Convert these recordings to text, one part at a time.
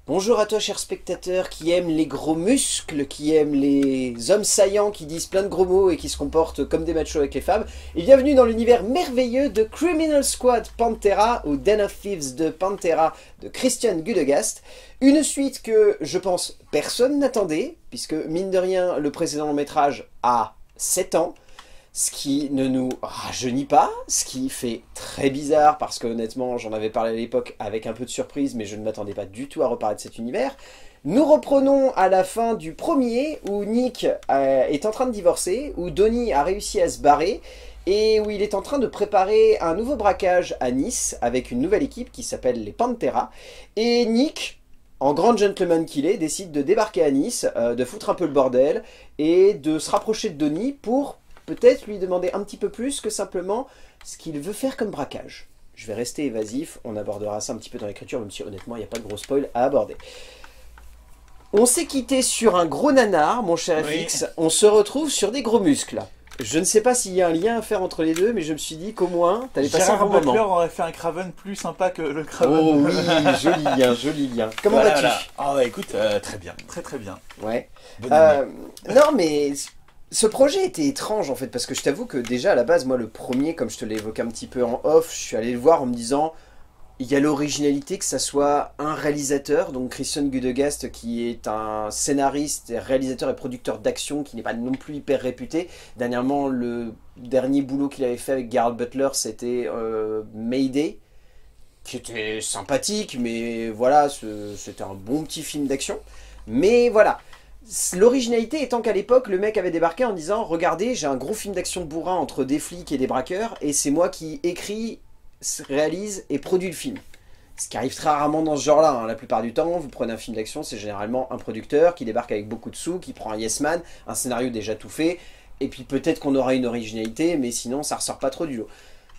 Bonjour à toi, cher spectateur, qui aime les gros muscles, qui aime les hommes saillants qui disent plein de gros mots et qui se comportent comme des machos avec les femmes. Et bienvenue dans l'univers merveilleux de Criminal Squad Pantera, ou Den of Thieves de Pantera de Christian Gudegast. Une suite que, je pense, personne n'attendait, puisque, mine de rien, le précédent long-métrage a 7 ans. Ce qui ne nous rajeunit pas, ce qui fait très bizarre parce que honnêtement j'en avais parlé à l'époque avec un peu de surprise mais je ne m'attendais pas du tout à reparler de cet univers. Nous reprenons à la fin du premier où Nick est en train de divorcer, où Donnie a réussi à se barrer et où il est en train de préparer un nouveau braquage à Nice avec une nouvelle équipe qui s'appelle les Pantera. Et Nick, en grand gentleman qu'il est, décide de débarquer à Nice, de foutre un peu le bordel et de se rapprocher de Donnie pour peut-être lui demander un petit peu plus que simplement ce qu'il veut faire comme braquage. Je vais rester évasif, on abordera ça un petit peu dans l'écriture, même si honnêtement il n'y a pas de gros spoil à aborder. On s'est quitté sur un gros nanar, mon cher FX, on se retrouve sur des gros muscles. Je ne sais pas s'il y a un lien à faire entre les deux, mais je me suis dit qu'au moins, t'allais passer un bon moment. Butler aurait fait un Craven plus sympa que le Craven. Oh oui, joli lien, joli lien. Comment vas-tu? Ah bah écoute, très bien, très bien. Ouais. Bonne année. Non mais... Ce projet était étrange en fait, parce que je t'avoue que déjà à la base, moi le premier, comme je te l'ai évoqué un petit peu en off, je suis allé le voir en me disant, il y a l'originalité que ça soit un réalisateur, donc Christian Gudegast qui est un scénariste, réalisateur et producteur d'action qui n'est pas non plus hyper réputé. Dernièrement, le dernier boulot qu'il avait fait avec Gerard Butler, c'était Mayday, qui était sympathique, mais voilà, c'était un bon petit film d'action. Mais voilà. L'originalité étant qu'à l'époque, le mec avait débarqué en disant « Regardez, j'ai un gros film d'action de bourrin entre des flics et des braqueurs, et c'est moi qui écris, réalise et produis le film. » Ce qui arrive très rarement dans ce genre-là. Hein. La plupart du temps, vous prenez un film d'action, c'est généralement un producteur qui débarque avec beaucoup de sous, qui prend un yes man, un scénario déjà tout fait, et puis peut-être qu'on aura une originalité, mais sinon ça ressort pas trop du lot.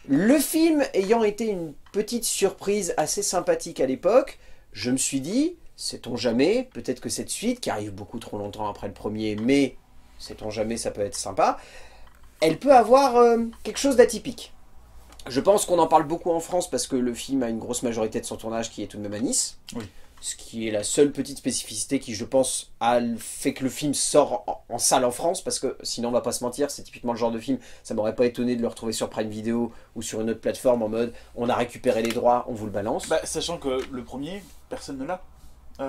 Le film ayant été une petite surprise assez sympathique à l'époque, je me suis dit... Sait-on jamais, peut-être que cette suite, qui arrive beaucoup trop longtemps après le premier, mais sait-on jamais, ça peut être sympa, elle peut avoir quelque chose d'atypique. Je pense qu'on en parle beaucoup en France parce que le film a une grosse majorité de son tournage qui est tout de même à Nice. Oui. Ce qui est la seule petite spécificité qui, je pense, fait que le film sort en salle en France, parce que sinon, on va pas se mentir, c'est typiquement le genre de film, ça m'aurait pas étonné de le retrouver sur Prime Video ou sur une autre plateforme en mode, on a récupéré les droits, on vous le balance. Bah, sachant que le premier, personne ne l'a.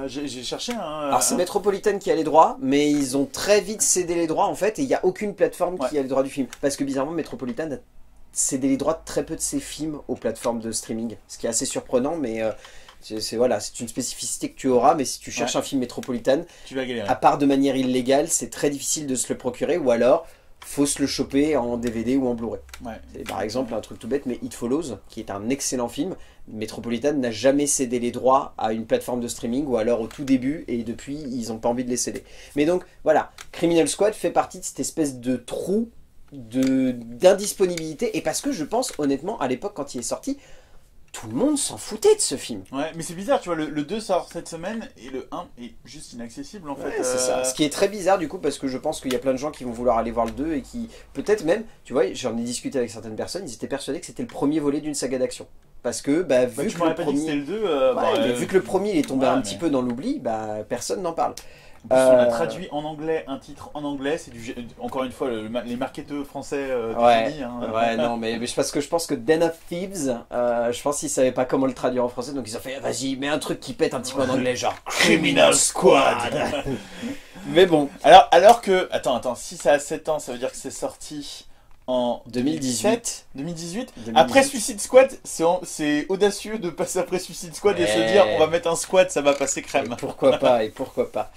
J'ai cherché un... Alors c'est Metropolitan qui a les droits, mais ils ont très vite cédé les droits en fait, et il n'y a aucune plateforme qui a les droits du film. Parce que bizarrement, Metropolitan a cédé les droits de très peu de ses films aux plateformes de streaming. Ce qui est assez surprenant, mais voilà, c'est une spécificité que tu auras, mais si tu cherches un film Metropolitan, tu vas galérer. À part de manière illégale, c'est très difficile de se le procurer, ou alors... faut se le choper en DVD ou en Blu-ray. Ouais. Par exemple, un truc tout bête, mais It Follows, qui est un excellent film, Metropolitan n'a jamais cédé les droits à une plateforme de streaming, ou alors au tout début, et depuis, ils n'ont pas envie de les céder. Mais donc, voilà, Criminal Squad fait partie de cette espèce de trou d'indisponibilité, et parce que je pense, honnêtement, à l'époque, quand il est sorti, tout le monde s'en foutait de ce film. Ouais, mais c'est bizarre, tu vois, le 2 sort cette semaine et le 1 est juste inaccessible en fait. C'est ça. Ce qui est très bizarre du coup, parce que je pense qu'il y a plein de gens qui vont vouloir aller voir le 2 et qui, peut-être même, tu vois, j'en ai discuté avec certaines personnes, ils étaient persuadés que c'était le premier volet d'une saga d'action. Parce que, vu que le premier... le 2, vu que le premier il est tombé un petit peu dans l'oubli, personne n'en parle. En plus, on a traduit en anglais un titre en anglais, c'est encore une fois les marketeurs français du génie. Hein. Ouais, non, mais parce que je pense que Den of Thieves, je pense qu'ils savaient pas comment le traduire en français, donc ils ont fait vas-y, mets un truc qui pète un petit peu en anglais, genre Criminal Squad. Mais bon. Alors que, attends, si ça a 7 ans, ça veut dire que c'est sorti en 2018. 2018. Après Suicide Squad, c'est audacieux de passer après Suicide Squad et se dire on va mettre un squad, ça va passer crème. Et pourquoi pas.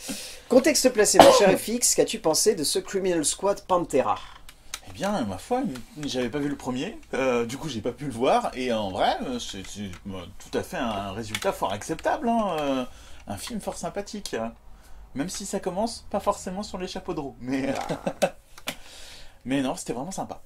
Contexte placé, mon cher FX, qu'as-tu pensé de ce Criminal Squad Pantera? Eh bien, ma foi, j'avais pas vu le premier, du coup j'ai pas pu le voir, et en vrai, c'est tout à fait un résultat fort acceptable, hein, un film fort sympathique. Même si ça commence pas forcément sur les chapeaux de roue, mais... Mais non, c'était vraiment sympa.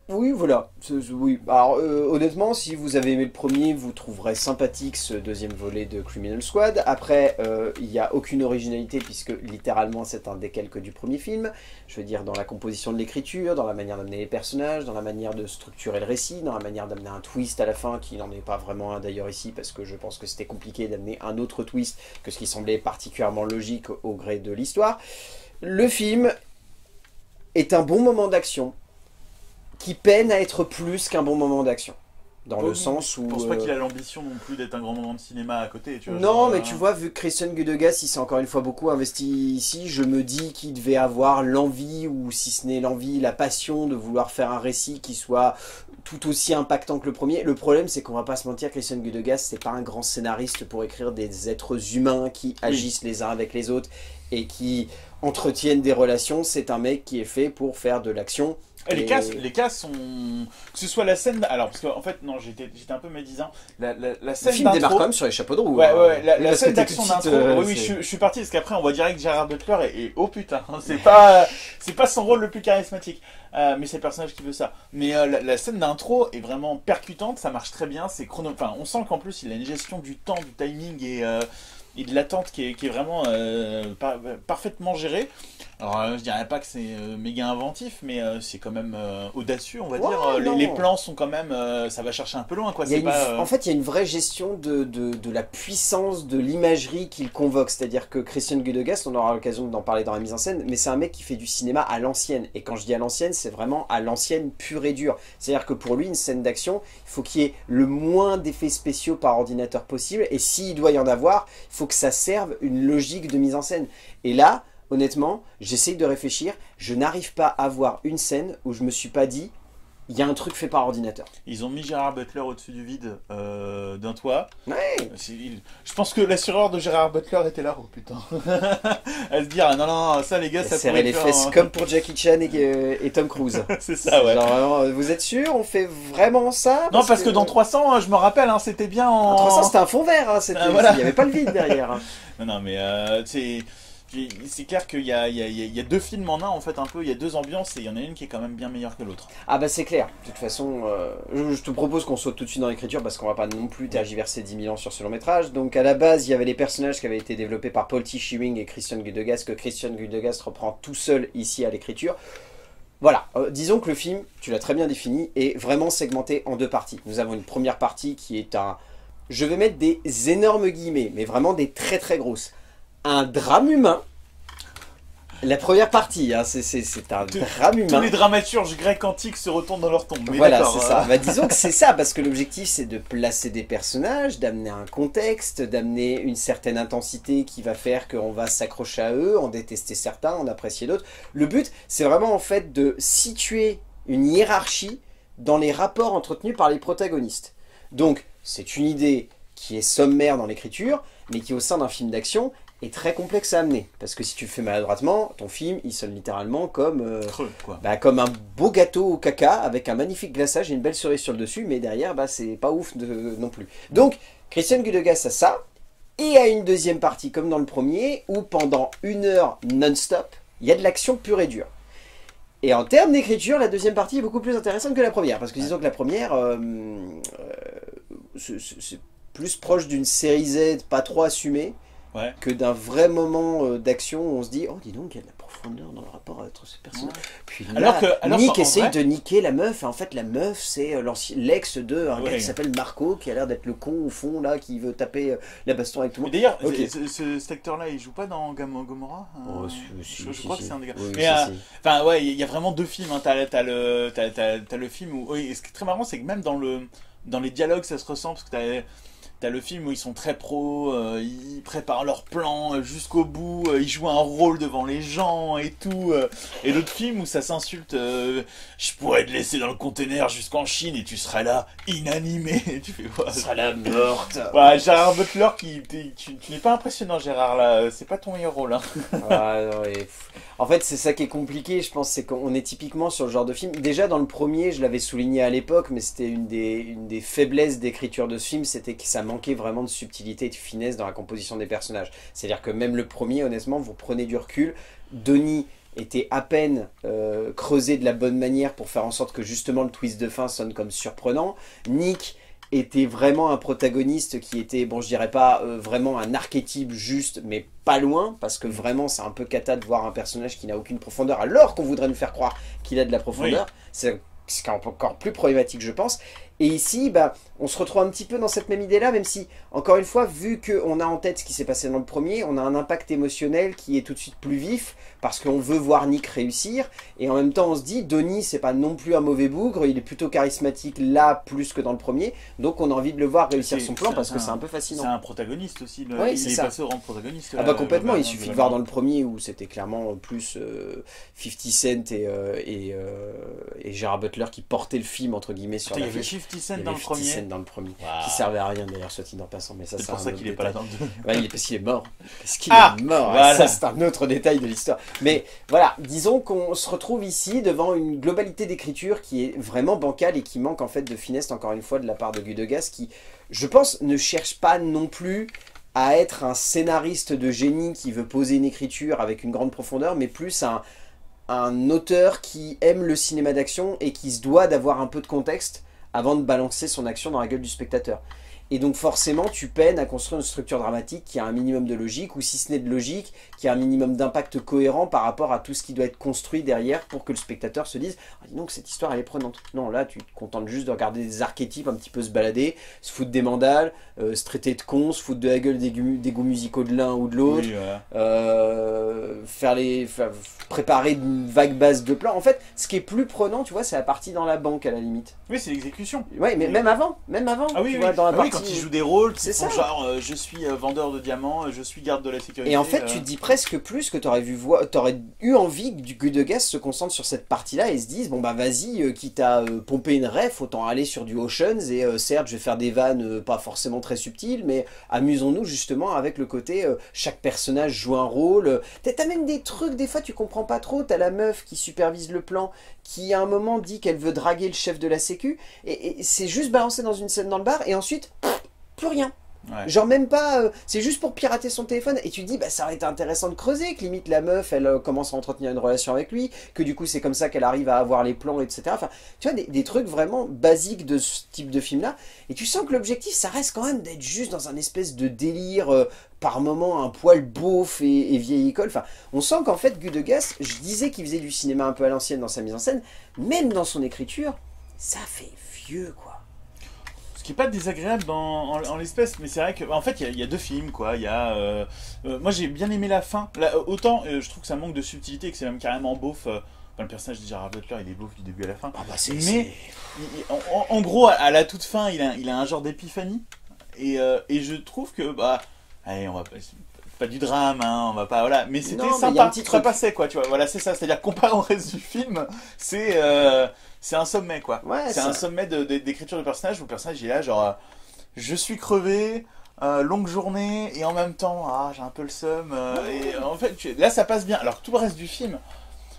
Oui, voilà. Oui. Alors, honnêtement, si vous avez aimé le premier, vous trouverez sympathique ce deuxième volet de Criminal Squad. Après, il n'y a aucune originalité puisque littéralement c'est un décalque du premier film. Je veux dire, dans la composition de l'écriture, dans la manière d'amener les personnages, dans la manière de structurer le récit, dans la manière d'amener un twist à la fin qui n'en est pas vraiment un d'ailleurs ici parce que je pense que c'était compliqué d'amener un autre twist que ce qui semblait particulièrement logique au gré de l'histoire. Le film est un bon moment d'action qui peine à être plus qu'un bon moment d'action. Dans le sens où... Je pense pas qu'il a l'ambition non plus d'être un grand moment de cinéma à côté. Tu vois, non, genre, mais tu vois, vu que Christian Gudegas, il s'est encore une fois beaucoup investi ici, je me dis qu'il devait avoir l'envie, ou si ce n'est l'envie, la passion de vouloir faire un récit qui soit tout aussi impactant que le premier. Le problème, c'est qu'on va pas se mentir, Christian Gudegas, c'est pas un grand scénariste pour écrire des êtres humains qui agissent les uns avec les autres et qui entretiennent des relations. C'est un mec qui est fait pour faire de l'action. Et les cas sont... Que ce soit la scène... Alors, parce qu'en fait, non, j'étais un peu médisant. La scène le film démarre quand même sur les chapeaux de roue. Ouais, hein. ouais, la scène d'action d'intro... oui, je suis parti, parce qu'après, on voit direct Gerard Butler et oh putain, c'est pas son rôle le plus charismatique. Mais c'est le personnage qui veut ça. Mais la scène d'intro est vraiment percutante, ça marche très bien, c'est chrono... Enfin, on sent qu'en plus, il a une gestion du temps, du timing et de l'attente qui est vraiment parfaitement gérée. Alors je dirais pas que c'est méga inventif, mais c'est quand même audacieux, on va dire. Les plans sont quand même, ça va chercher un peu loin, quoi. En fait, il y a une vraie gestion de la puissance de l'imagerie qu'il convoque. C'est-à-dire que Christian Gudegas, on aura l'occasion d'en parler dans la mise en scène, mais c'est un mec qui fait du cinéma à l'ancienne. Et quand je dis à l'ancienne, c'est vraiment à l'ancienne pure et dure. C'est-à-dire que pour lui, une scène d'action, il faut qu'il y ait le moins d'effets spéciaux par ordinateur possible. Et s'il doit y en avoir, il faut que ça serve une logique de mise en scène. Et là, honnêtement, j'essaye de réfléchir, je n'arrive pas à voir une scène où je me suis pas dit il y a un truc fait par ordinateur. Ils ont mis Gerard Butler au-dessus du vide d'un toit. Ouais. Je pense que l'assureur de Gerard Butler était là, oh putain. À se dire, non, ça les gars, ça serrer les fesses comme pour Jackie Chan et Tom Cruise. C'est ça, ouais. Genre, vous êtes sûr, on fait vraiment ça? Non, parce que dans 300, je me rappelle, hein, c'était bien en... Dans 300, c'était un fond vert, hein, voilà. Il n'y avait pas le vide derrière. Hein. Non, mais c'est clair qu'il y a deux films en un, en fait, un peu, il y a deux ambiances, et il y en a une qui est quand même bien meilleure que l'autre. Ah bah c'est clair, de toute façon, je te propose qu'on saute tout de suite dans l'écriture, parce qu'on va pas non plus tergiverser 10 000 ans sur ce long métrage. Donc à la base, il y avait les personnages qui avaient été développés par Paul T. Shearing et Christian Gudegas, que Christian Gudegas reprend tout seul ici à l'écriture. Voilà, disons que le film, tu l'as très bien défini, est vraiment segmenté en deux parties. Nous avons une première partie qui est un... Je vais mettre des énormes guillemets, mais vraiment des très très grosses. Un drame humain. La première partie, hein, c'est un drame humain. Tous les dramaturges grecs antiques se retournent dans leur tombe. Voilà, c'est ça. Bah, disons que c'est ça, parce que l'objectif c'est de placer des personnages, d'amener un contexte, d'amener une certaine intensité qui va faire qu'on va s'accrocher à eux, en détester certains, en apprécier d'autres. Le but, c'est vraiment en fait de situer une hiérarchie dans les rapports entretenus par les protagonistes. Donc, c'est une idée qui est sommaire dans l'écriture, mais qui au sein d'un film d'action est très complexe à amener. Parce que si tu le fais maladroitement, ton film, il sonne littéralement comme, creux, quoi. Comme un beau gâteau au caca, avec un magnifique glaçage et une belle cerise sur le dessus, mais derrière, c'est pas ouf non plus. Donc, Christian Gudegas a ça, et a une deuxième partie, comme dans le premier, où pendant 1 heure non-stop, il y a de l'action pure et dure. Et en termes d'écriture, la deuxième partie est beaucoup plus intéressante que la première, parce que disons que la première, c'est plus proche d'une série Z pas trop assumée, ouais, que d'un vrai moment d'action où on se dit, oh dis donc, il y a de la profondeur dans le rapport entre ce personnage. Ouais. Puis là, alors Nick essaye de niquer la meuf, et en fait la meuf c'est l'ex de un gars qui s'appelle Marco, qui a l'air d'être le con au fond, là, qui veut taper la baston avec tout le monde. D'ailleurs, cet acteur-là, il joue pas dans Gomorrah je crois que c'est un des gars. Oui, mais enfin ouais, il y a vraiment deux films, hein. T'as le film où... Oui, et ce qui est très marrant, c'est que même dans les dialogues, ça se ressent, parce que t'as le film où ils sont très pros, ils préparent leur plan jusqu'au bout, ils jouent un rôle devant les gens et tout. Et l'autre film où ça s'insulte, je pourrais te laisser dans le container jusqu'en Chine et tu seras là, inanimé. Et tu fais quoi? Tu seras là, morte. Ouais, Gérard Butler, tu n'es pas impressionnant, Gérard, là, c'est pas ton meilleur rôle. Hein. Non, en fait, c'est ça qui est compliqué, je pense, c'est qu'on est typiquement sur le genre de film. Déjà, dans le premier, je l'avais souligné à l'époque, mais c'était une des faiblesses d'écriture de ce film, c'était que ça manquait vraiment de subtilité et de finesse dans la composition des personnages. C'est-à-dire que même le premier, honnêtement, vous prenez du recul, Donnie était à peine creusé de la bonne manière pour faire en sorte que justement le twist de fin sonne comme surprenant. Nick était vraiment un protagoniste qui était, bon je dirais pas vraiment un archétype juste, mais pas loin, parce que vraiment c'est un peu cata de voir un personnage qui n'a aucune profondeur, alors qu'on voudrait nous faire croire qu'il a de la profondeur. Oui. C'est encore plus problématique je pense. Et ici, bah, on se retrouve un petit peu dans cette même idée-là, même si, encore une fois, vu qu'on a en tête ce qui s'est passé dans le premier, on a un impact émotionnel qui est tout de suite plus vif, parce qu'on veut voir Nick réussir, et en même temps on se dit, Donnie, c'est pas non plus un mauvais bougre, il est plutôt charismatique là, plus que dans le premier, donc on a envie de le voir réussir son plan, parce que c'est un peu fascinant. C'est un protagoniste aussi, oui, il est passé au rang de protagoniste. Ah bah complètement, il suffit de voir dans le premier, où c'était clairement plus 50 Cent et Gerard Butler qui portaient le film, entre guillemets, sur la fiche. 50 Cent dans le premier. 50 Cent dans le premier, qui servait à rien d'ailleurs, soit dit en passant. Mais ça, c'est pour ça qu'il est pas là dans le 2. Ouais, parce qu'il est mort. Parce qu'il est mort. Voilà. Ça, c'est un autre détail de l'histoire. Mais voilà, disons qu'on se retrouve ici devant une globalité d'écriture qui est vraiment bancale et qui manque en fait de finesse, encore une fois, de la part de Gudegas, qui, je pense, ne cherche pas non plus à être un scénariste de génie qui veut poser une écriture avec une grande profondeur, mais plus un auteur qui aime le cinéma d'action et qui se doit d'avoir un peu de contexte avant de balancer son action dans la gueule du spectateur. Et donc forcément, tu peines à construire une structure dramatique qui a un minimum de logique, ou si ce n'est de logique, qui a un minimum d'impact cohérent par rapport à tout ce qui doit être construit derrière pour que le spectateur se dise « Ah, dis donc, cette histoire, elle est prenante. » Non, là, tu te contentes juste de regarder des archétypes un petit peu se balader, se foutre des mandales, se traiter de cons, se foutre de la gueule des goûts musicaux de l'un ou de l'autre, oui, préparer une vague base de plans. En fait, ce qui est plus prenant, tu vois, c'est la partie dans la banque, à la limite. Oui, c'est l'exécution. Oui, mais même avant. Ah oui, vois, dans la partie... quand ils jouent des rôles, c'est ça. Genre, je suis vendeur de diamants, je suis garde de la sécurité. Et en fait, tu te dis presque plus que tu aurais eu envie que Gudegas se concentre sur cette partie-là et se dise, bon bah vas-y, quitte à pomper une ref, autant aller sur du Oceans, et certes, je vais faire des vannes pas forcément très subtiles, mais amusons-nous justement avec le côté, chaque personnage joue un rôle. T'as même des trucs, des fois tu comprends pas trop, t'as la meuf qui supervise le plan, qui à un moment dit qu'elle veut draguer le chef de la sécu, et c'est juste balancé dans une scène dans le bar, et ensuite, plus rien. Ouais. Genre même pas, c'est juste pour pirater son téléphone, et tu te dis bah ça aurait été intéressant de creuser, que limite la meuf elle commence à entretenir une relation avec lui, que du coup c'est comme ça qu'elle arrive à avoir les plans, etc. Enfin tu vois des trucs vraiment basiques de ce type de film là, et tu sens que l'objectif ça reste quand même d'être juste dans un espèce de délire par moment un poil beauf et vieille école. Enfin on sent qu'en fait Gudegas, je disais qu'il faisait du cinéma un peu à l'ancienne dans sa mise en scène, même dans son écriture ça fait vieux quoi. Ce qui n'est pas désagréable en l'espèce, mais c'est vrai qu'en fait il y a deux films quoi. Il y a, moi j'ai bien aimé la fin. Là, autant je trouve que ça manque de subtilité, que c'est même carrément beauf. Le personnage de Gerard Butler il est beauf du début à la fin. Ah bah mais en gros à la toute fin il a un genre d'épiphanie et je trouve que bah allez on va pas du drame, hein, on va pas voilà, mais c'était sympa, ça passait quoi, tu vois. Voilà c'est ça, c'est-à-dire comparé au reste du film, c'est un sommet quoi. Ouais, c'est un sommet d'écriture de personnage où le personnage il est là genre je suis crevé, longue journée et en même temps j'ai un peu le seum et en fait là ça passe bien. Alors tout le reste du film,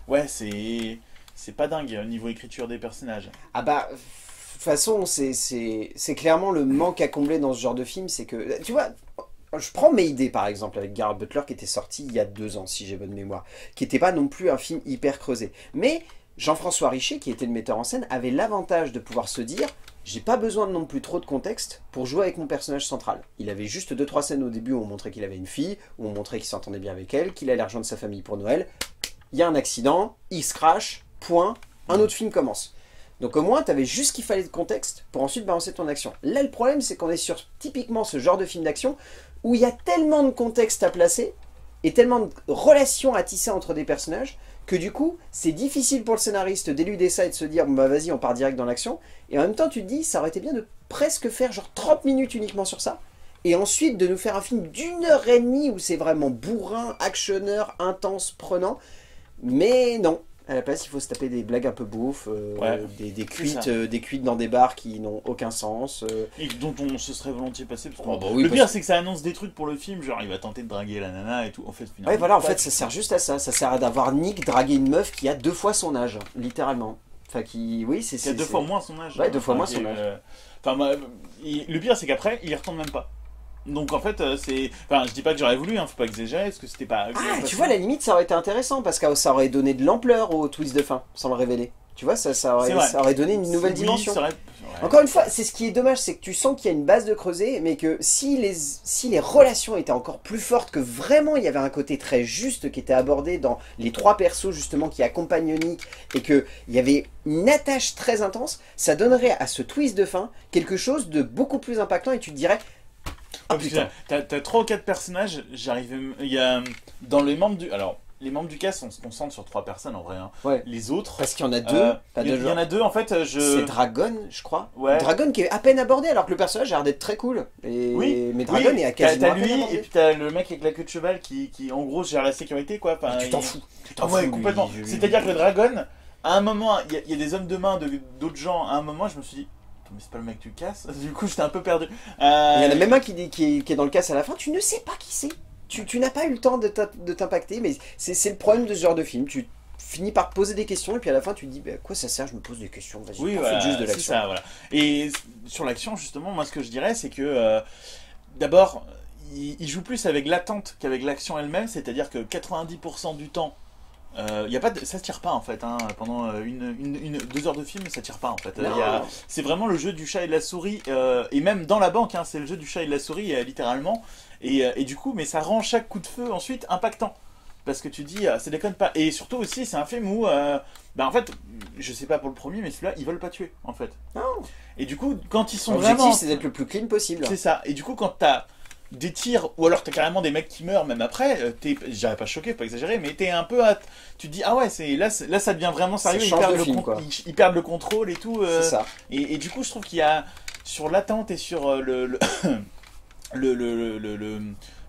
ouais c'est pas dingue au niveau écriture des personnages. Ah bah de toute façon c'est clairement le manque à combler dans ce genre de film, c'est que tu vois. Je prends Mayday par exemple avec Gerard Butler qui était sorti il y a 2 ans si j'ai bonne mémoire, qui n'était pas non plus un film hyper creusé. Mais Jean-François Richer qui était le metteur en scène avait l'avantage de pouvoir se dire j'ai pas besoin de non plus trop de contexte pour jouer avec mon personnage central. Il avait juste 2-3 scènes au début où on montrait qu'il avait une fille, où on montrait qu'il s'entendait bien avec elle, qu'il allait rejoindre sa famille pour Noël. Il y a un accident, il se crash, point, un autre film commence. Donc au moins, tu avais juste ce qu'il fallait de contexte pour ensuite balancer ton action. Là, le problème, c'est qu'on est sur typiquement ce genre de film d'action où il y a tellement de contexte à placer et tellement de relations à tisser entre des personnages que du coup, c'est difficile pour le scénariste d'éluder ça et de se dire bon bah vas-y, on part direct dans l'action. Et en même temps, tu te dis, ça aurait été bien de presque faire genre 30 minutes uniquement sur ça et ensuite de nous faire un film d'1h30 où c'est vraiment bourrin, actionneur, intense, prenant. Mais non. À la place, il faut se taper des blagues un peu bouffes, des cuites dans des bars qui n'ont aucun sens. Et dont on se serait volontiers passé. Parce bah oui, le pire, c'est que ça annonce des trucs pour le film, genre il va tenter de draguer la nana et tout. En fait, finalement, ouais, voilà, en fait, ça sert juste à ça. Ça sert à d'avoir Nick draguer une meuf qui a 2 fois son âge, littéralement. Enfin, qui a 2 fois moins son âge. Ouais, 2 fois moins son âge. Le pire, c'est qu'après, il y retourne même pas. Donc en fait, c'est... Enfin, je dis pas que j'aurais voulu, hein, faut pas exagérer, parce que c'était pas... Ah, tu vois, à la limite, ça aurait été intéressant, parce que ça aurait donné de l'ampleur au twist de fin, sans le révéler. Tu vois, ça aurait donné une nouvelle dimension. Oui, Encore une fois, c'est ce qui est dommage, c'est que tu sens qu'il y a une base de creuset, mais que si les relations étaient encore plus fortes, que vraiment il y avait un côté très juste qui était abordé dans les trois persos justement qui accompagnent Nick, et qu'il y avait une attache très intense, ça donnerait à ce twist de fin quelque chose de beaucoup plus impactant, et tu te dirais... Ah putain, t'as 3 ou 4 personnages, il y a... Dans les membres du... Alors... Les membres du cast, on se concentre sur 3 personnes en vrai. Hein. Ouais. Les autres. Parce qu'il y en a deux. Il y en a deux en fait. C'est Dragon, je crois. Ouais. Dragon qui est à peine abordé alors que le personnage a l'air d'être très cool. Oui. Mais Dragon est à quasiment t'as à peine lui abordé. et puis t'as le mec avec la queue de cheval qui en gros gère la sécurité quoi. Enfin, tu t'en fous. Ouais, complètement. C'est-à-dire que le Dragon, à un moment, il y a des hommes de main d'autres gens. À un moment, je me suis dit. Mais c'est pas le mec que tu casses. Du coup, j'étais un peu perdu. Il y en a même un qui est dans le casse à la fin. Tu ne sais pas qui c'est. Tu n'as pas eu le temps de t'impacter, mais c'est le problème de ce genre de film. Tu finis par te poser des questions et puis à la fin tu te dis bah, à quoi ça sert, je me pose des questions, vas-y, oui, voilà, juste de l'action. Ça, voilà. Et sur l'action justement, moi ce que je dirais c'est que d'abord il joue plus avec l'attente qu'avec l'action elle-même, c'est-à-dire que 90% du temps y a pas ça se tire pas en fait, hein. Pendant 2 heures de film ça tire pas en fait. C'est vraiment le jeu du chat et de la souris, et même dans la banque hein, c'est le jeu du chat et de la souris littéralement, et du coup mais ça rend chaque coup de feu ensuite impactant. Parce que tu dis, ça déconne pas. Et surtout aussi, c'est un film où, en fait, je sais pas pour le premier, mais celui-là, ils veulent pas tuer, en fait. Non. Et du coup, quand ils sont l'objectif, vraiment... c'est d'être le plus clean possible. C'est ça. Et du coup, quand t'as des tirs, ou alors t'as carrément des mecs qui meurent même après, j'irais pas choqué, faut pas exagérer, mais t'es un peu tu te dis, ah ouais, là ça devient vraiment sérieux, ils perdent le contrôle et tout. C'est ça. Et du coup, je trouve qu'il y a, sur l'attente et sur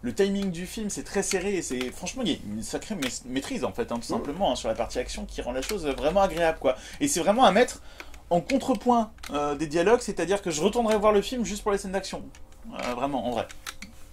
le timing du film, c'est très serré, et c'est franchement il y a une sacrée maîtrise en fait, hein, tout simplement, hein, sur la partie action qui rend la chose vraiment agréable quoi. Et c'est vraiment à mettre en contrepoint des dialogues, c'est-à-dire que je retournerai voir le film juste pour les scènes d'action, vraiment en vrai.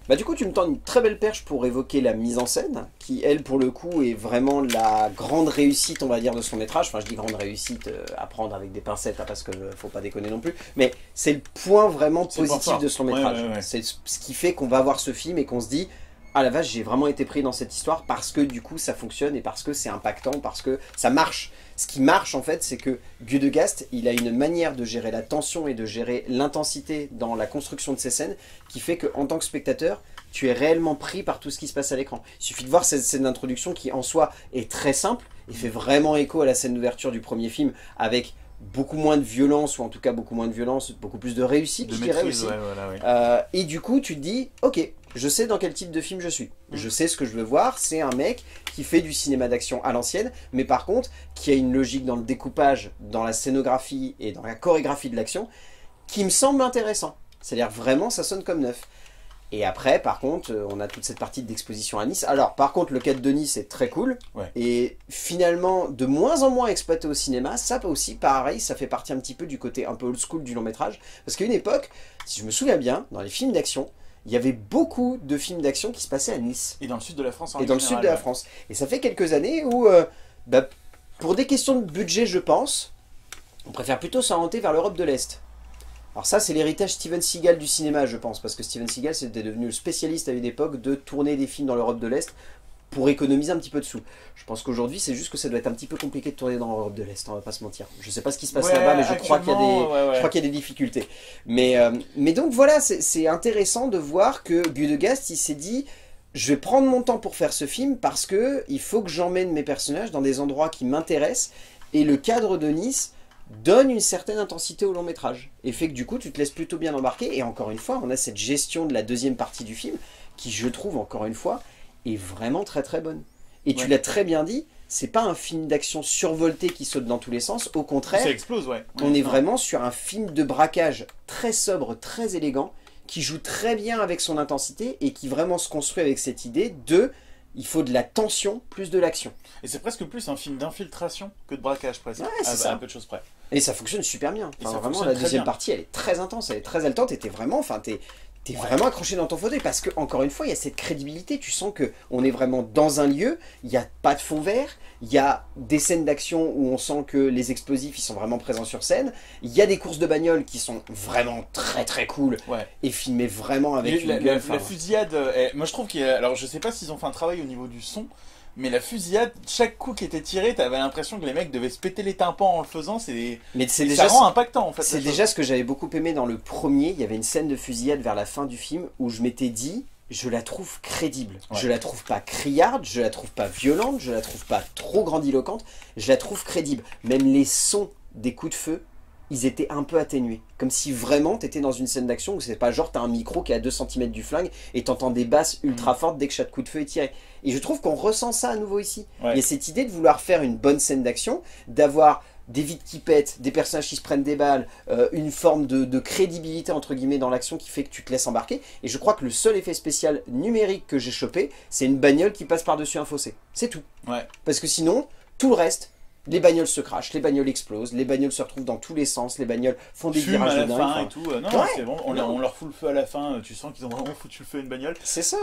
Bah du coup tu me tends une très belle perche pour évoquer la mise en scène, qui elle pour le coup est vraiment la grande réussite on va dire de son métrage. Enfin je dis grande réussite à prendre avec des pincettes hein, parce que faut pas déconner non plus, mais c'est le point vraiment positif de son métrage. Ouais. C'est ce qui fait qu'on va voir ce film et qu'on se dit ah la vache j'ai vraiment été pris dans cette histoire parce que du coup ça fonctionne et parce que c'est impactant, parce que ça marche. Ce qui marche en fait c'est que Gudegast il a une manière de gérer la tension et de gérer l'intensité dans la construction de ses scènes qui fait qu'en tant que spectateur tu es réellement pris par tout ce qui se passe à l'écran. Il suffit de voir cette scène d'introduction qui en soi est très simple et fait vraiment écho à la scène d'ouverture du premier film avec beaucoup moins de violence, ou en tout cas beaucoup moins de violence, beaucoup plus de réussite, je dirais aussi. Ouais, voilà, oui. Et du coup, tu te dis, ok, je sais dans quel type de film je suis. Je sais ce que je veux voir, c'est un mec qui fait du cinéma d'action à l'ancienne, mais par contre, qui a une logique dans le découpage, dans la scénographie et dans la chorégraphie de l'action, qui me semble intéressant. C'est-à-dire vraiment, ça sonne comme neuf. Et après, par contre, on a toute cette partie d'exposition à Nice. Alors, par contre, le cadre de Nice est très cool. Ouais. Et finalement, de moins en moins exploité au cinéma. Ça aussi, pareil, ça fait partie un petit peu du côté un peu old school du long métrage. Parce qu'à une époque, si je me souviens bien, dans les films d'action, il y avait beaucoup de films d'action qui se passaient à Nice. Et dans le sud de la France en général. Et dans le sud de la France. Et ça fait quelques années où, pour des questions de budget, je pense, on préfère plutôt s'orienter vers l'Europe de l'Est. Alors ça, c'est l'héritage Steven Seagal du cinéma, je pense, parce que Steven Seagal, c'était devenu le spécialiste à une époque de tourner des films dans l'Europe de l'Est pour économiser un petit peu de sous. Je pense qu'aujourd'hui, c'est juste que ça doit être un petit peu compliqué de tourner dans l'Europe de l'Est, on va pas se mentir. Je sais pas ce qui se passe là-bas, mais je crois qu'il y a des difficultés. Mais donc voilà, c'est intéressant de voir que Gudegast, il s'est dit... Je vais prendre mon temps pour faire ce film parce que il faut que j'emmène mes personnages dans des endroits qui m'intéressent, et le cadre de Nice donne une certaine intensité au long métrage et fait que du coup tu te laisses plutôt bien embarquer. Et encore une fois on a cette gestion de la deuxième partie du film qui, je trouve encore une fois, est vraiment très très bonne. Et tu l'as très bien dit, c'est pas un film d'action survolté qui saute dans tous les sens, au contraire ça explose, on est vraiment sur un film de braquage très sobre, très élégant, qui joue très bien avec son intensité et qui vraiment se construit avec cette idée de il faut de la tension plus de l'action. Et c'est presque plus un film d'infiltration que de braquage presque, c'est à peu de choses près. Et ça fonctionne super bien. Enfin, vraiment, la deuxième partie, elle est très intense, elle est très haletante, et t'es vraiment, t'es Ouais. vraiment accroché dans ton fauteuil parce que, encore une fois, il y a cette crédibilité. Tu sens que on est vraiment dans un lieu, il n'y a pas de fond vert, il y a des scènes d'action où on sent que les explosifs ils sont vraiment présents sur scène, il y a des courses de bagnole qui sont vraiment très très cool Ouais. et filmées vraiment avec une La, gueule. la fusillade, moi je trouve qu'il y a, alors je sais pas s'ils ont fait un travail au niveau du son, mais la fusillade, chaque coup qui était tiré, t'avais l'impression que les mecs devaient se péter les tympans en le faisant, Mais c'est et déjà ça rend impactant en fait. c'est la chose. déjà ce que j'avais beaucoup aimé dans le premier. Il y avait une scène de fusillade vers la fin du film où je m'étais dit, je la trouve crédible. Ouais. Je la trouve pas criarde, je la trouve pas violente, je la trouve pas trop grandiloquente, je la trouve crédible. Même les sons des coups de feu, ils étaient un peu atténués. Comme si vraiment t'étais dans une scène d'action où c'est pas genre t'as un micro qui est à 2 cm du flingue et t'entends des basses ultra fortes dès que chaque coup de feu est tiré. Et je trouve qu'on ressent ça à nouveau ici. Ouais. Il y a cette idée de vouloir faire une bonne scène d'action, d'avoir des vides qui pètent, des personnages qui se prennent des balles, une forme de crédibilité entre guillemets dans l'action qui fait que tu te laisses embarquer. Et je crois que le seul effet spécial numérique que j'ai chopé, c'est une bagnole qui passe par-dessus un fossé. C'est tout. Ouais. Parce que sinon, tout le reste, les bagnoles se crachent, les bagnoles explosent, les bagnoles se retrouvent dans tous les sens, les bagnoles font des Fume virages à de la dingue. fin Enfin, et tout. Non, ouais. c'est bon, on leur fout le feu à la fin. Tu sens qu'ils ont vraiment foutu le feu à une bagnole. c'est ça.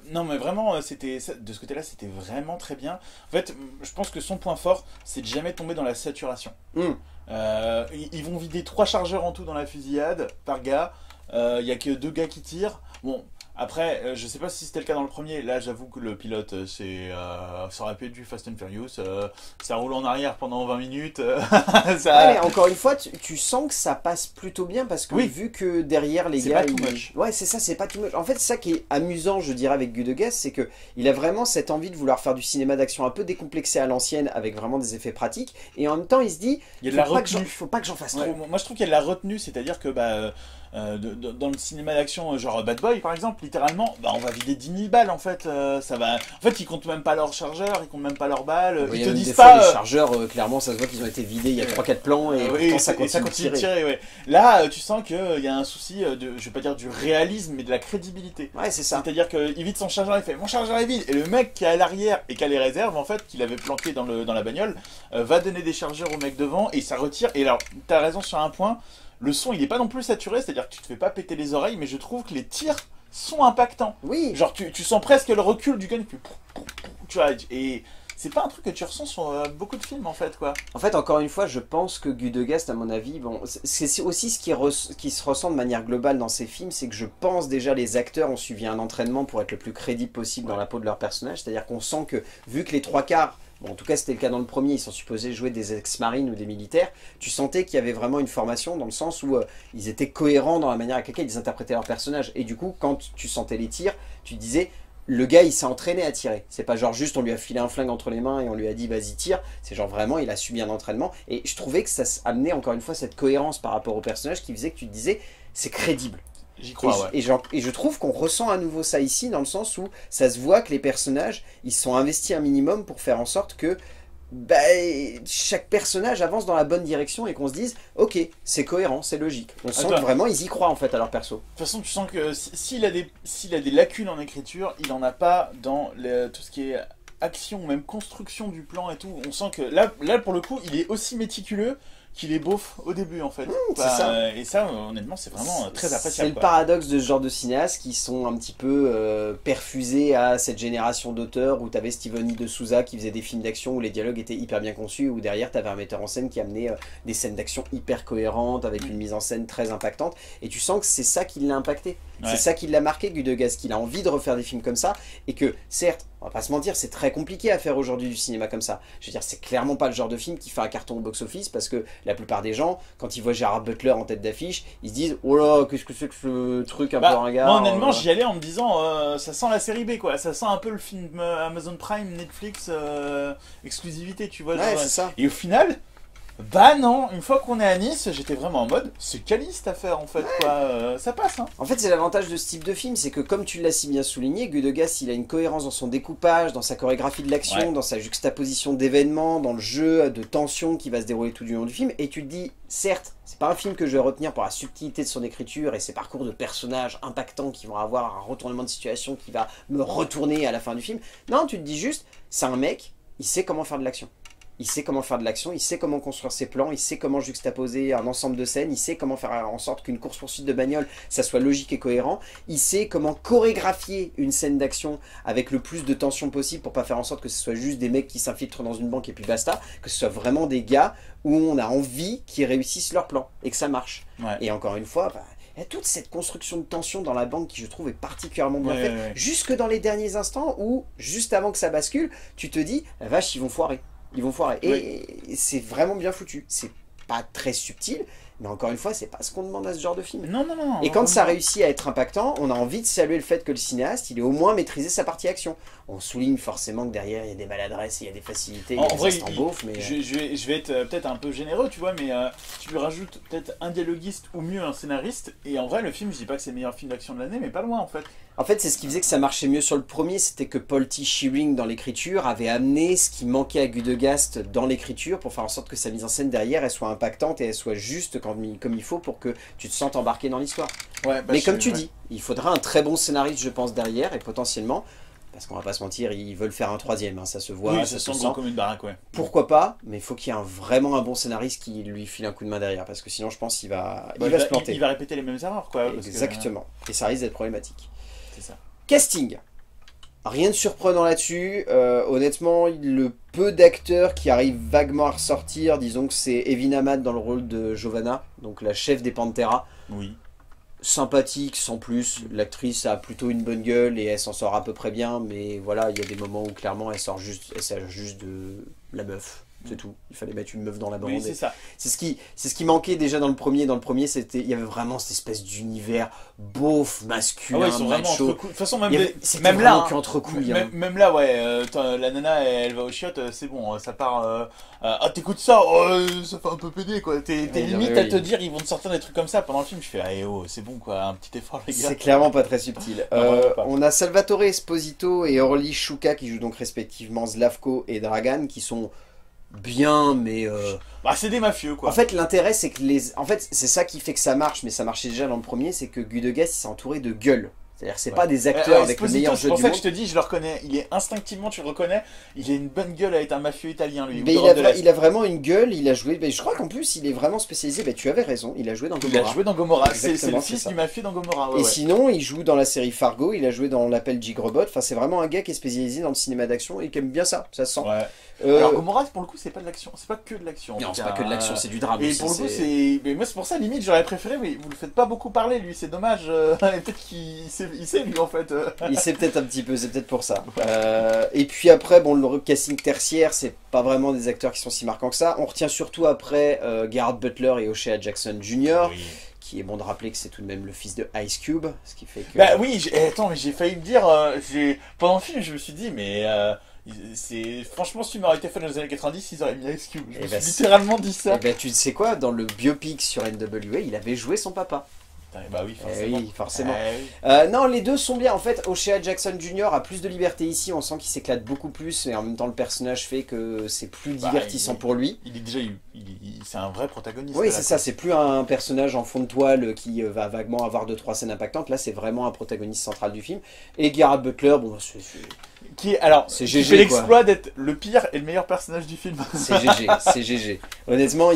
Non mais vraiment de ce côté-là c'était vraiment très bien. En fait je pense que son point fort c'est de jamais tomber dans la saturation. Mm. Ils vont vider 3 chargeurs en tout dans la fusillade par gars. Il y a que 2 gars qui tirent. Bon après je sais pas si c'était le cas dans le premier. Là j'avoue que le pilote ça aurait pu être du Fast and Furious. Ça roule en arrière pendant 20 minutes. Ça... Ouais, mais encore une fois, tu sens que ça passe plutôt bien parce que Oui. vu que derrière les C'est gars, pas too much. ouais, c'est ça, c'est pas tout much. En fait, c'est ça qui est amusant, je dirais, avec Gudegast, c'est que il a vraiment cette envie de vouloir faire du cinéma d'action un peu décomplexé à l'ancienne, avec vraiment des effets pratiques, et en même temps, il se dit, Il y a de la retenue. faut pas que j'en fasse Ouais, trop. moi je trouve qu'il y a de la retenue, c'est-à-dire que dans le cinéma d'action, genre Bad Boy par exemple, littéralement, on va vider 10 000 balles en fait. Ça va... En fait, ils comptent même pas leurs chargeurs, ils comptent même pas leurs balles. Il y Ils a te même disent des fois, pas. les chargeurs, clairement, ça se voit qu'ils ont été vidés il y a 3-4 plans, et Oui, pourtant ça continue de tirer. ouais. Là, tu sens qu'il y a un souci je vais pas dire du réalisme, mais de la crédibilité. Ouais, c'est ça. C'est-à-dire qu'il vide son chargeur, il fait mon chargeur est vide, et le mec qui est à l'arrière et qui a les réserves, en fait, qu'il avait planqué dans la bagnole, va donner des chargeurs au mec devant et ça retire. Et alors, t'as raison sur un point, le son il est pas non plus saturé, c'est-à-dire que tu te fais pas péter les oreilles, mais je trouve que les tirs sont impactants. Oui. Genre, tu sens presque le recul du gun, tu vois, et c'est pas un truc que tu ressens sur beaucoup de films en fait, quoi. En fait, encore une fois, je pense que Gudegast, à mon avis, bon, c'est aussi ce qui se ressent de manière globale dans ces films, c'est que je pense déjà les acteurs ont suivi un entraînement pour être le plus crédible possible dans la peau de leur personnage. C'est-à-dire qu'on sent que, vu que les 3/4, bon, en tout cas c'était le cas dans le premier, ils sont supposés jouer des ex-marines ou des militaires, tu sentais qu'il y avait vraiment une formation dans le sens où ils étaient cohérents dans la manière avec laquelle ils interprétaient leur personnage. Et du coup, quand tu sentais les tirs, tu disais... Le gars, il s'est entraîné à tirer. C'est pas genre juste on lui a filé un flingue entre les mains et on lui a dit vas-y tire. C'est genre vraiment il a subi un entraînement. Et je trouvais que ça amenait encore une fois cette cohérence par rapport au personnage qui faisait que tu te disais c'est crédible. J'y crois, ouais. Et je trouve qu'on ressent à nouveau ça ici dans le sens où ça se voit que les personnages ils se sont investis un minimum pour faire en sorte que chaque personnage avance dans la bonne direction et qu'on se dise ok c'est cohérent, c'est logique. On sent que vraiment ils y croient en fait à leur perso. De toute façon, tu sens que s'il a des lacunes en écriture, il en a pas dans tout ce qui est action ou même construction du plan et tout. On sent que là pour le coup, il est aussi méticuleux qu'il est beauf au début en fait. C'est ça. Et ça, honnêtement, c'est vraiment très appréciable. C'est le paradoxe de ce genre de cinéastes qui sont un petit peu perfusés à cette génération d'auteurs où tu avais Steven de Souza qui faisait des films d'action où les dialogues étaient hyper bien conçus, où derrière tu avais un metteur en scène qui amenait des scènes d'action hyper cohérentes avec une mise en scène très impactante. Et tu sens que c'est ça qui l'a impacté. Ouais. C'est ça qui l'a marqué, Gudegast, qu'il a envie de refaire des films comme ça. Et que, certes, on va pas se mentir, c'est très compliqué à faire aujourd'hui du cinéma comme ça. Je veux dire, c'est clairement pas le genre de film qui fait un carton au box-office parce que la plupart des gens, quand ils voient Gerard Butler en tête d'affiche, ils se disent oh là, qu'est-ce que c'est que ce truc un peu ringard. Moi, honnêtement, j'y allais en me disant ça sent la série B, quoi. Ça sent un peu le film Amazon Prime, Netflix, exclusivité, tu vois. Ouais, genre, c'est ça. Et au final. Bah non, une fois qu'on est à Nice, j'étais vraiment en mode, c'est quali cette affaire en fait, quoi. Ça passe, hein. En fait, c'est l'avantage de ce type de film, c'est que comme tu l'as si bien souligné, Gudegast, il a une cohérence dans son découpage, dans sa chorégraphie de l'action, dans sa juxtaposition d'événements, dans le jeu de tension qui va se dérouler tout du long du film, et tu te dis, certes, c'est pas un film que je vais retenir pour la subtilité de son écriture et ses parcours de personnages impactants qui vont avoir un retournement de situation qui va me retourner à la fin du film. Non, tu te dis juste, c'est un mec, il sait comment faire de l'action. il sait comment faire de l'action, il sait comment construire ses plans, il sait comment juxtaposer un ensemble de scènes, il sait comment faire en sorte qu'une course-poursuite de bagnole, ça soit logique et cohérent, il sait comment chorégraphier une scène d'action avec le plus de tension possible pour pas faire en sorte que ce soit juste des mecs qui s'infiltrent dans une banque et puis basta, que ce soit vraiment des gars où on a envie qu'ils réussissent leur plan et que ça marche. Ouais. Et encore une fois, il y a toute cette construction de tension dans la banque qui je trouve est particulièrement bien faite, jusque dans les derniers instants où, juste avant que ça bascule, tu te dis, la vache, ils vont foirer. Ils vont foirer. Et c'est vraiment bien foutu. C'est pas très subtil, mais encore une fois, c'est pas ce qu'on demande à ce genre de film. Non, non, non. Et quand ça réussit à être impactant, on a envie de saluer le fait que le cinéaste, il ait au moins maîtrisé sa partie action. On souligne forcément que derrière, il y a des maladresses, il y a des facilités, En vrai, mais... je vais être peut-être un peu généreux, tu vois, mais tu lui rajoutes peut-être un dialoguiste ou mieux un scénariste, et en vrai, le film, je dis pas que c'est le meilleur film d'action de l'année, mais pas loin en fait. En fait, c'est ce qui faisait que ça marchait mieux sur le premier, c'était que Paul T. Shearing, dans l'écriture, avait amené ce qui manquait à Gudegast dans l'écriture pour faire en sorte que sa mise en scène derrière, elle soit impactante et elle soit juste comme il faut pour que tu te sentes embarqué dans l'histoire. Ouais, mais comme tu dis, il faudra un très bon scénariste, je pense, derrière, et potentiellement, parce qu'on va pas se mentir, ils veulent faire un troisième, hein, ça se voit, oui, ça se sent sent. comme une baraque, ouais. Pourquoi pas, mais il faut qu'il y ait vraiment un bon scénariste qui lui file un coup de main derrière, parce que sinon je pense qu'il va, il va se planter. Il va répéter les mêmes erreurs, quoi. Exactement, et ça risque d'être problématique. C'est ça. Casting. Rien de surprenant là-dessus. Honnêtement, le peu d'acteurs qui arrivent vaguement à ressortir, disons que c'est Evin Ahmad dans le rôle de Giovanna, donc la chef des Panthera. Oui. Sympathique, sans plus. L'actrice a plutôt une bonne gueule et elle s'en sort à peu près bien, mais voilà, il y a des moments où clairement elle sert juste de la meuf. C'est tout. Il fallait mettre une meuf dans la bande. Oui, c'est ça. C'est ce qui manquait déjà dans le premier. Dans le premier, il y avait vraiment cette espèce d'univers beauf, masculin, ils sont macho. vraiment entre couilles. De toute façon, même là, entre couilles. Même là, ouais, la nana, elle va aux chiottes, c'est bon, ça part. Ah, t'écoutes ça, ça fait un peu pédé, quoi. T'es limite à te dire, ils vont te sortir des trucs comme ça pendant le film. Je fais, ah, oh, c'est bon, quoi, un petit effort, les gars. C'est clairement pas très subtil. On a Salvatore Esposito et Orly Chouka qui jouent donc respectivement Slavko et Dragan, qui sont bien, mais bah, c'est des mafieux, quoi. En fait, l'intérêt, c'est que c'est ça qui fait que ça marche, mais ça marchait déjà dans le premier, c'est que Gudegast, il s'est entouré de gueules. C'est-à-dire que c'est pas des acteurs avec le meilleur jeu du monde. C'est pour ça que je te dis, je le reconnais. Il est instinctivement, tu le reconnais. Il a une bonne gueule à être un mafieux italien, lui. Mais il a vraiment une gueule. Il a joué. Je crois qu'en plus, il est vraiment spécialisé. Tu avais raison. Il a joué dans Gomorrah. Il a joué dans Gomorrah. C'est le fils du mafieux dans Gomorrah. Et sinon, il joue dans la série Fargo. Il a joué dans l'appel Jigrobot. Enfin, c'est vraiment un gars qui est spécialisé dans le cinéma d'action et qui aime bien ça. Ça se sent. Ouais. Alors Gomorrah, pour le coup, c'est pas de l'action. C'est pas que de l'action. Non, c'est pas que de l'action. C'est du drame. Et pour le coup, c'est. Mais moi, c'est pour ça, limite, j'aurais préféré. Mais vous le faites pas beaucoup parler, lui. C'est dommage. Peut-être qu'il sait, lui, en fait. Il sait peut-être un petit peu, c'est peut-être pour ça. Et puis après, bon, le casting tertiaire, c'est pas vraiment des acteurs qui sont si marquants que ça. On retient surtout après Gerard Butler et O'Shea Jackson Jr., oui. Qui est bon de rappeler que c'est tout de même le fils de Ice Cube, ce qui fait que... Bah oui, attends, mais j'ai failli me dire... pendant le film, je me suis dit, mais... franchement, si tu m'aurais été fait dans les années 90, ils auraient mis Ice Cube. Je me suis littéralement dit ça. Et ben, tu sais quoi, dans le biopic sur NWA, il avait joué son papa. Bah oui, forcément. Oui, forcément. Oui. Non, les deux sont bien. En fait, O'Shea Jackson Jr. a plus de liberté ici. On sent qu'il s'éclate beaucoup plus. Et en même temps, le personnage fait que c'est plus divertissant pour lui. Il est déjà c'est un vrai protagoniste. Oui, c'est ça. C'est plus un personnage en fond de toile qui va vaguement avoir 2-3 scènes impactantes. Là, c'est vraiment un protagoniste central du film. Et Gerard Butler, bon, c'est GG. Il fait l'exploit d'être le pire et le meilleur personnage du film. C'est GG. C'est GG. Honnêtement,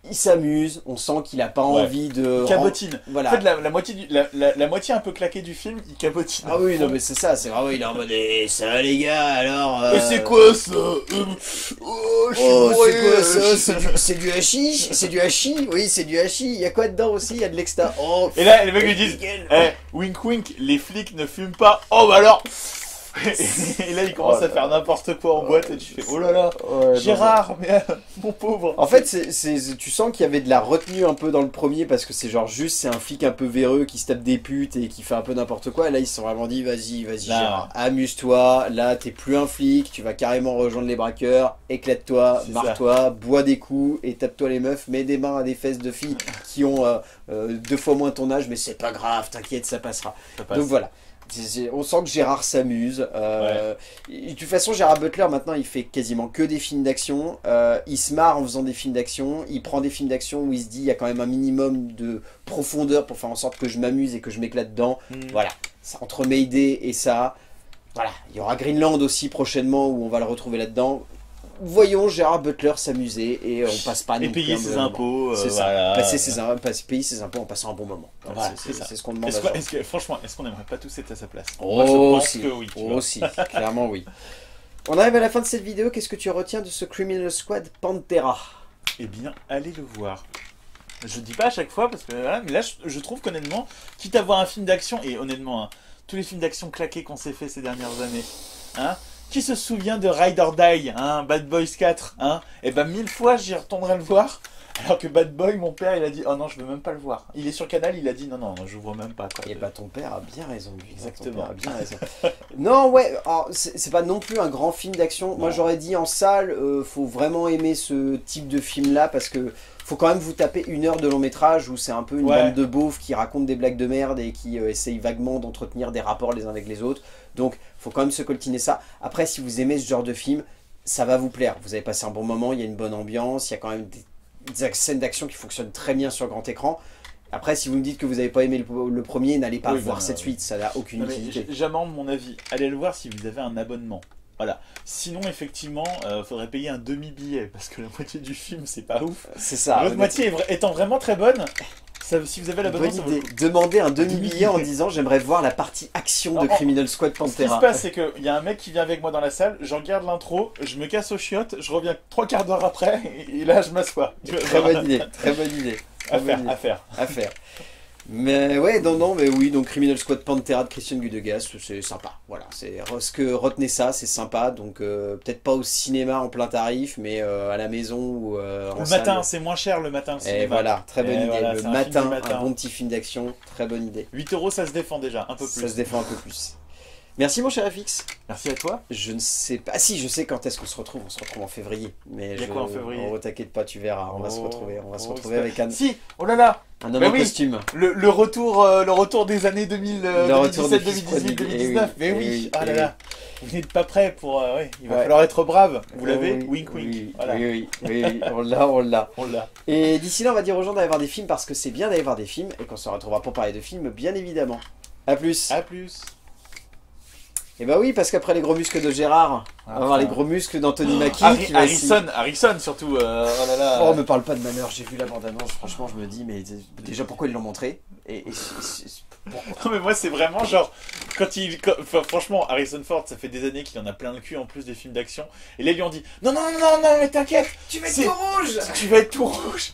il s'amuse, on sent qu'il a pas envie de... Il cabotine. Voilà. En fait, la moitié un peu claquée du film, il cabotine. Ah oui, non mais c'est ça, c'est vraiment, il est en mode ça va les gars, alors... Mais c'est quoi ça c'est quoi ça? C'est du hachis? C'est du hachis? Oui, c'est du hachis. Il y a quoi dedans aussi? Il y a de l'extra. Oh, et là, les mecs lui disent, wink wink, les flics ne fument pas. Oh bah alors et là, il commence à faire n'importe quoi en boîte et tu fais oh là là, Gérard, mais mon pauvre. En fait, tu sens qu'il y avait de la retenue un peu dans le premier parce que c'est genre juste, c'est un flic un peu véreux qui se tape des putes et qui fait un peu n'importe quoi. Et là, ils se sont vraiment dit vas-y, Gérard, amuse-toi. Là, t'es plus un flic, tu vas carrément rejoindre les braqueurs, éclate-toi, marre-toi, bois des coups et tape-toi les meufs, mets des mains à des fesses de filles qui ont 2 fois moins ton âge, mais c'est pas grave, t'inquiète, ça passera. Donc voilà. On sent que Gérard s'amuse. De toute façon, Gérard Butler, maintenant, il fait quasiment que des films d'action. Il se marre en faisant des films d'action. Il prend des films d'action où il se dit il y a quand même un minimum de profondeur pour faire en sorte que je m'amuse et que je m'éclate dedans. Voilà. Entre Mayday et ça, voilà. Il y aura Greenland aussi prochainement où on va le retrouver là-dedans. voyons Gérard Butler s'amuser et on passe pas Et non plus payer un ses mauvais moment. impôts. C'est ça, voilà. payer ses impôts en passant un bon moment. Voilà, C'est ce qu'on demande Est-ce à que- Jean. franchement, est-ce qu'on n'aimerait pas tous être à sa place? Oh, Moi, je pense si. que oui. Tu Oh vois. si, clairement oui. On arrive à la fin de cette vidéo, qu'est-ce que tu retiens de ce Criminal Squad Pantera? Eh bien, allez le voir. Je dis pas à chaque fois parce que voilà, mais là je trouve qu'honnêtement, quitte à voir un film d'action, et honnêtement, hein, tous les films d'action claqués qu'on s'est fait ces dernières années, hein, qui se souvient de Ride or Die, hein, Bad Boys 4, hein, et ben 1000 fois j'y retournerai le voir, alors que Bad Boy, mon père, il a dit oh non, je veux même pas le voir. Il est sur Canal, il a dit non, j'ouvre même pas. Quoi. Et bah ton père a bien raison, lui. Exactement. Ton père a bien raison. Non, ouais, alors, c'est pas non plus un grand film d'action. Moi Non. j'aurais dit en salle, faut vraiment aimer ce type de film-là parce que faut quand même vous taper 1 heure de long métrage où c'est un peu une Ouais. bande de beaufs qui racontent des blagues de merde et qui essayent vaguement d'entretenir des rapports les uns avec les autres. Donc faut quand même se coltiner ça. Après, si vous aimez ce genre de film, ça va vous plaire. Vous avez passé un bon moment, il y a une bonne ambiance, il y a quand même des scènes d'action qui fonctionnent très bien sur grand écran. Après, si vous me dites que vous n'avez pas aimé le premier, n'allez pas Oui, voir ben, cette suite, ça n'a aucune Non, mais utilité. j'amende mon avis. Allez le voir si vous avez un abonnement. Voilà. Sinon, effectivement, faudrait payer un demi-billet parce que la moitié du film, c'est pas ouf. C'est ça. L'autre moitié étant vraiment très bonne, si vous avez l'abonnement, Bonne ça vaut le idée. coup. Demander un demi-billet en Demi-billet. disant j'aimerais voir la partie action de Non, Criminal Squad Ce qui se Pantera. passe, c'est qu'il y a un mec qui vient avec moi dans la salle, je regarde l'intro, je me casse aux chiottes, je reviens 3/4 d'heure après, et là je m'assois. Très bonne idée, très bonne idée. Très bonne idée. À faire. À faire. Mais ouais, non, mais oui, donc Criminal Squad Pantera de Christian Gudegas, c'est sympa. Voilà, c'est ce que retenez ça, c'est sympa. Donc peut-être pas au cinéma en plein tarif, mais à la maison ou en Le salle. matin, c'est moins cher le matin au Et cinéma. voilà, très bonne Et idée. voilà, Le c'est un film matin, du matin. un bon petit film d'action, très bonne idée. 8 euros, ça se défend déjà, un peu plus. Ça se défend un peu plus. Merci mon cher FX. Merci à toi. Je ne sais pas. Ah si, je sais quand est-ce qu'on se retrouve. On se retrouve en février. Mais Il y a quoi en février? Oh, t'inquiète pas, tu verras. On va se retrouver. On va se retrouver avec Si, oh là là, un homme Bah en oui. costume. le retour des années 2000, Le retour de 2017, Fils 2018, prodigue. 2019. Eh oui, Mais oui, eh oui, ah là eh là. Vous n'êtes pas prêt pour... ouais, il va Ouais. falloir être brave. Vous l'avez? Oui, Wink wink. Oui, Voilà. oui, on l'a, on l'a. On l'a. Et d'ici là, on va dire aux gens d'aller voir des films parce que c'est bien d'aller voir des films et qu'on se retrouvera pour parler de films, bien évidemment. A plus. À plus. Et bah oui, parce qu'après les gros muscles de Gérard, on va voir les gros muscles d'Anthony Mackie. qui va Harrison surtout. Oh là là. Oh, me parle pas de malheur, j'ai vu la bande-annonce, franchement, je me dis, mais déjà pourquoi ils l'ont montré Non mais moi c'est vraiment genre enfin, franchement Harrison Ford ça fait des années qu'il en a plein le cul en plus des films d'action et là ils lui ont dit non mais t'inquiète Tu vas être C'est- tout rouge. tu vas être tout rouge